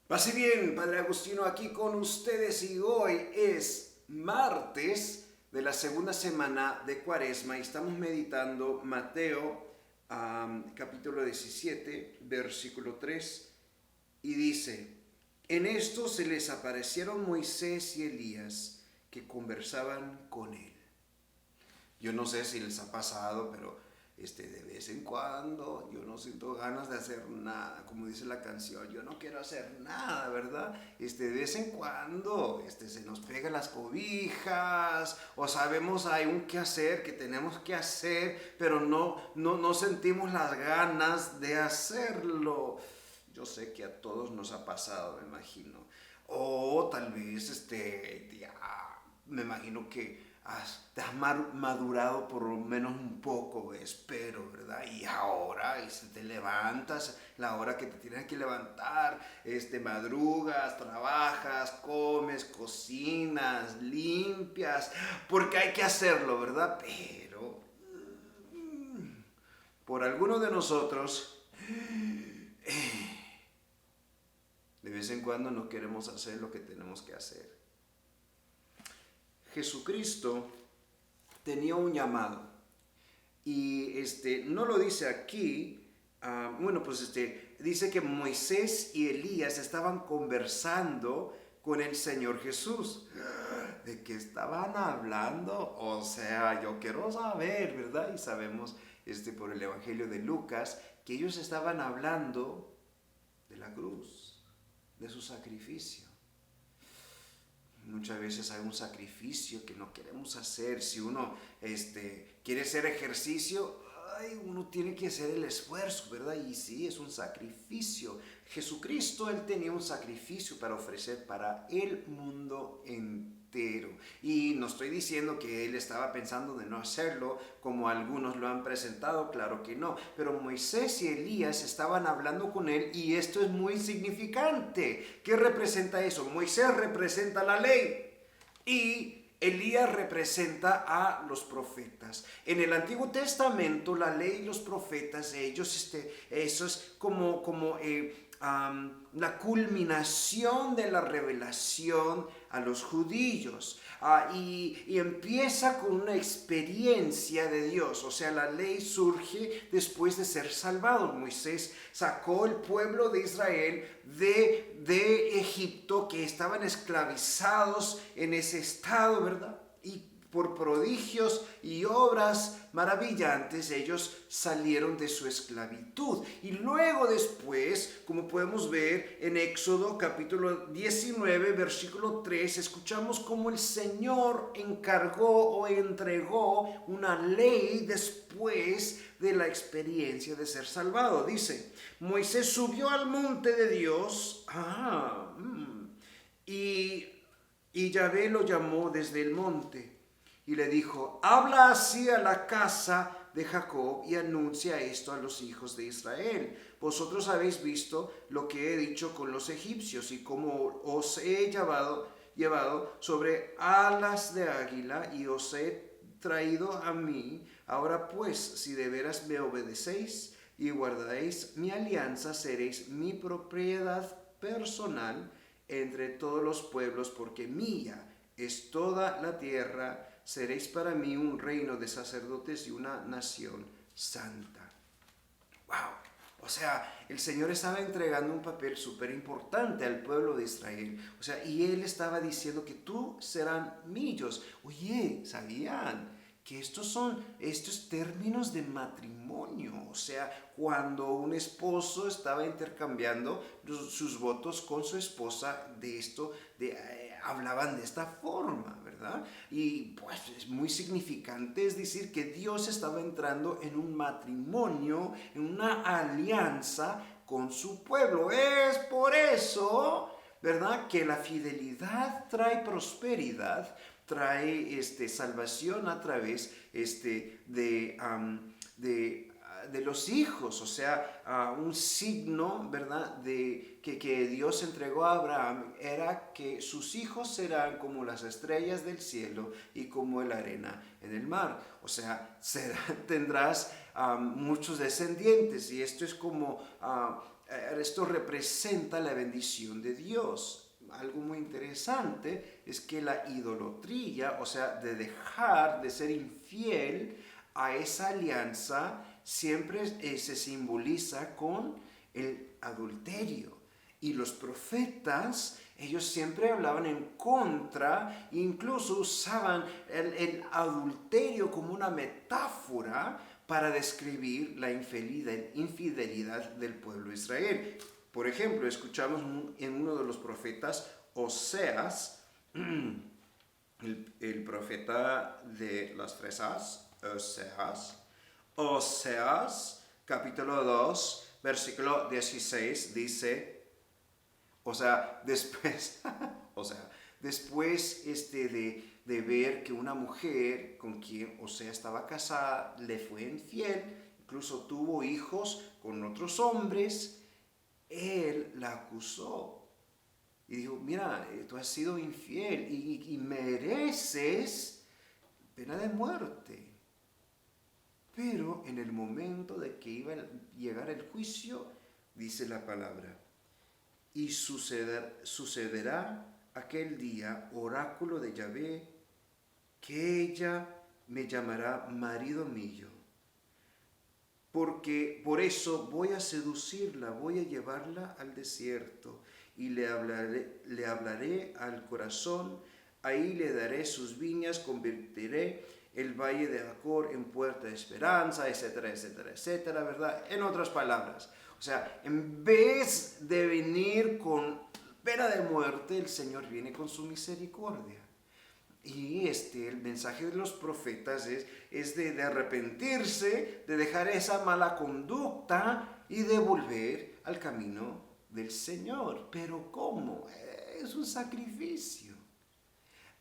Pase bien, Padre Agustino, aquí con ustedes y hoy es martes de la segunda semana de Cuaresma y estamos meditando Mateo capítulo 17, versículo 3 y dice, en esto se les aparecieron Moisés y Elías que conversaban con él. Yo no sé si les ha pasado, pero de vez en cuando yo no siento ganas de hacer nada, como dice la canción, yo no quiero hacer nada, ¿verdad? De vez en cuando se nos pegan las cobijas o sabemos hay un que hacer que tenemos que hacer, pero no sentimos las ganas de hacerlo. Yo sé que a todos nos ha pasado, me imagino. O tal vez ya me imagino que te has madurado por lo menos un poco, espero, ¿verdad? Y ahora te levantas, la hora que te tienes que levantar, madrugas, trabajas, comes, cocinas, limpias, porque hay que hacerlo, ¿verdad? Pero por algunos de nosotros, de vez en cuando no queremos hacer lo que tenemos que hacer. Jesucristo tenía un llamado y no lo dice aquí. Bueno, pues dice que Moisés y Elías estaban conversando con el Señor Jesús. ¿De qué estaban hablando? O sea, yo quiero saber, ¿verdad? Y sabemos por el Evangelio de Lucas que ellos estaban hablando de la cruz, de su sacrificio. Muchas veces hay un sacrificio que no queremos hacer. Si uno quiere hacer ejercicio, uno tiene que hacer el esfuerzo, ¿verdad? Y sí, es un sacrificio. Jesucristo, Él tenía un sacrificio para ofrecer para el mundo entero. Y no estoy diciendo que Él estaba pensando de no hacerlo, como algunos lo han presentado, claro que no. Pero Moisés y Elías estaban hablando con Él y esto es muy significante. ¿Qué representa eso? Moisés representa la ley y Elías representa a los profetas. En el Antiguo Testamento, la ley y los profetas, eso es como la culminación de la revelación a los judíos. Y empieza con una experiencia de Dios. O sea, la ley surge después de ser salvado. Moisés sacó el pueblo de Israel de Egipto, que estaban esclavizados en ese estado, ¿verdad? Y por prodigios y obras maravillantes ellos salieron de su esclavitud. Y luego después, como podemos ver en Éxodo capítulo 19, versículo 3, escuchamos cómo el Señor encargó o entregó una ley después de la experiencia de ser salvado. Dice, Moisés subió al monte de Dios y Yahvé lo llamó desde el monte y le dijo, habla así a la casa de Jacob y anuncia esto a los hijos de Israel. Vosotros habéis visto lo que he dicho con los egipcios y cómo os he llevado sobre alas de águila y os he traído a mí. Ahora pues, si de veras me obedecéis y guardaréis mi alianza, seréis mi propiedad personal entre todos los pueblos, porque mía es toda la tierra. Seréis para mí un reino de sacerdotes y una nación santa. ¡Wow! O sea, el Señor estaba entregando un papel súper importante al pueblo de Israel. O sea, y Él estaba diciendo que tú serán míos. Oye, ¿sabían que estos términos de matrimonio? O sea, cuando un esposo estaba intercambiando sus votos con su esposa, hablaban de esta forma, ¿verdad? Y pues es muy significante, es decir, que Dios estaba entrando en un matrimonio, en una alianza con su pueblo. Es por eso, ¿verdad?, que la fidelidad trae prosperidad, trae salvación a través de los hijos. O sea, un signo, ¿verdad?, que Dios entregó a Abraham era que sus hijos serán como las estrellas del cielo y como la arena en el mar. O sea, tendrás muchos descendientes, y esto es como esto representa la bendición de Dios. Algo muy interesante es que la idolatría, o sea, de dejar de ser infiel a esa alianza, siempre se simboliza con el adulterio. Y los profetas, ellos siempre hablaban en contra, incluso usaban el adulterio como una metáfora para describir la infidelidad del pueblo de Israel. Por ejemplo, escuchamos en uno de los profetas, Oseas, el profeta de las fresas, Oseas, capítulo 2, versículo 16, dice, después de ver que una mujer con quien Oseas estaba casada le fue infiel, incluso tuvo hijos con otros hombres, él la acusó y dijo, mira, tú has sido infiel y mereces pena de muerte. Pero en el momento de que iba a llegar el juicio, dice la palabra, y sucederá aquel día, oráculo de Yahvé, que ella me llamará marido mío. Porque por eso voy a seducirla, voy a llevarla al desierto y le hablaré al corazón, ahí le daré sus viñas, convertiré el valle de Acor en puerta de esperanza, etcétera, etcétera, etcétera, ¿verdad? En otras palabras, o sea, en vez de venir con pena de muerte, el Señor viene con su misericordia. Y el mensaje de los profetas es de arrepentirse, de dejar esa mala conducta y de volver al camino del Señor. Pero ¿cómo? Es un sacrificio.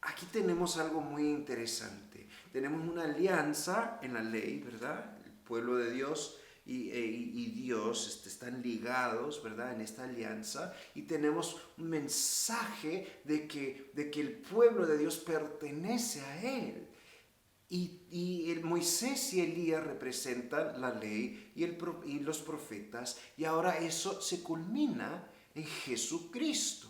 Aquí tenemos algo muy interesante. Tenemos una alianza en la ley, ¿verdad? El pueblo de Dios y Dios están ligados, ¿verdad? En esta alianza, y tenemos un mensaje de que el pueblo de Dios pertenece a Él. Y Moisés y Elías representan la ley y los profetas, y ahora eso se culmina en Jesucristo.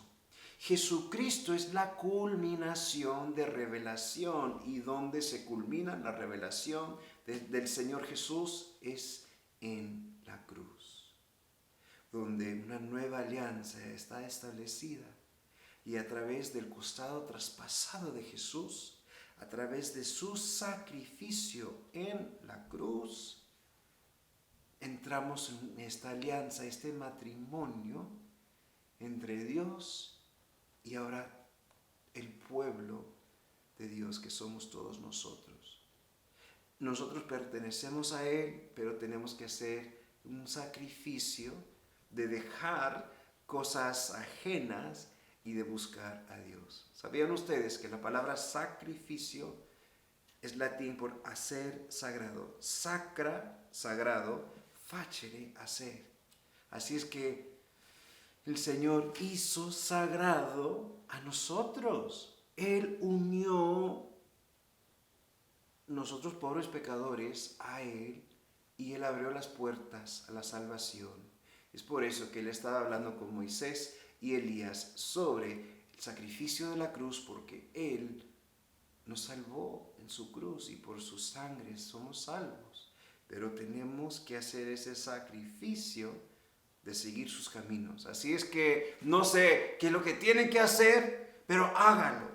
Jesucristo es la culminación de revelación, y donde se culmina la revelación del Señor Jesús es en la cruz, donde una nueva alianza está establecida, y a través del costado traspasado de Jesús, a través de su sacrificio en la cruz, entramos en esta alianza, este matrimonio entre Dios y ahora el pueblo de Dios, que somos todos nosotros. Nosotros pertenecemos a Él, pero tenemos que hacer un sacrificio de dejar cosas ajenas y de buscar a Dios. ¿Sabían ustedes que la palabra sacrificio es latín por hacer sagrado? Sacra, sagrado, facere, hacer. Así es que el Señor hizo sagrado a nosotros. Él unió nosotros pobres pecadores a Él, y Él abrió las puertas a la salvación. Es por eso que Él estaba hablando con Moisés y Elías sobre el sacrificio de la cruz, porque Él nos salvó en su cruz y por su sangre somos salvos. Pero tenemos que hacer ese sacrificio de seguir sus caminos. Así es que no sé qué es lo que tienen que hacer, pero háganlo.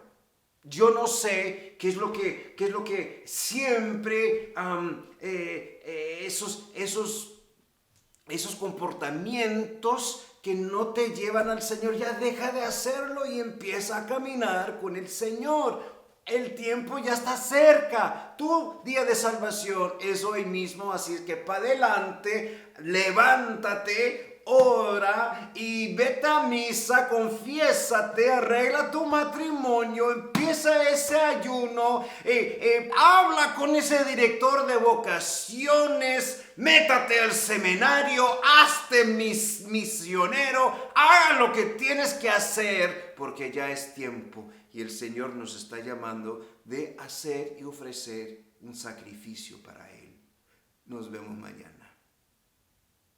Yo no sé qué es lo que siempre esos comportamientos que no te llevan al Señor, ya deja de hacerlo y empieza a caminar con el Señor. El tiempo ya está cerca. Tu día de salvación es hoy mismo, así es que para adelante, levántate, ora y vete a misa, confiésate, arregla tu matrimonio, empieza ese ayuno, habla con ese director de vocaciones, métate al seminario, hazte misionero, haga lo que tienes que hacer, porque ya es tiempo y el Señor nos está llamando de hacer y ofrecer un sacrificio para Él. Nos vemos mañana.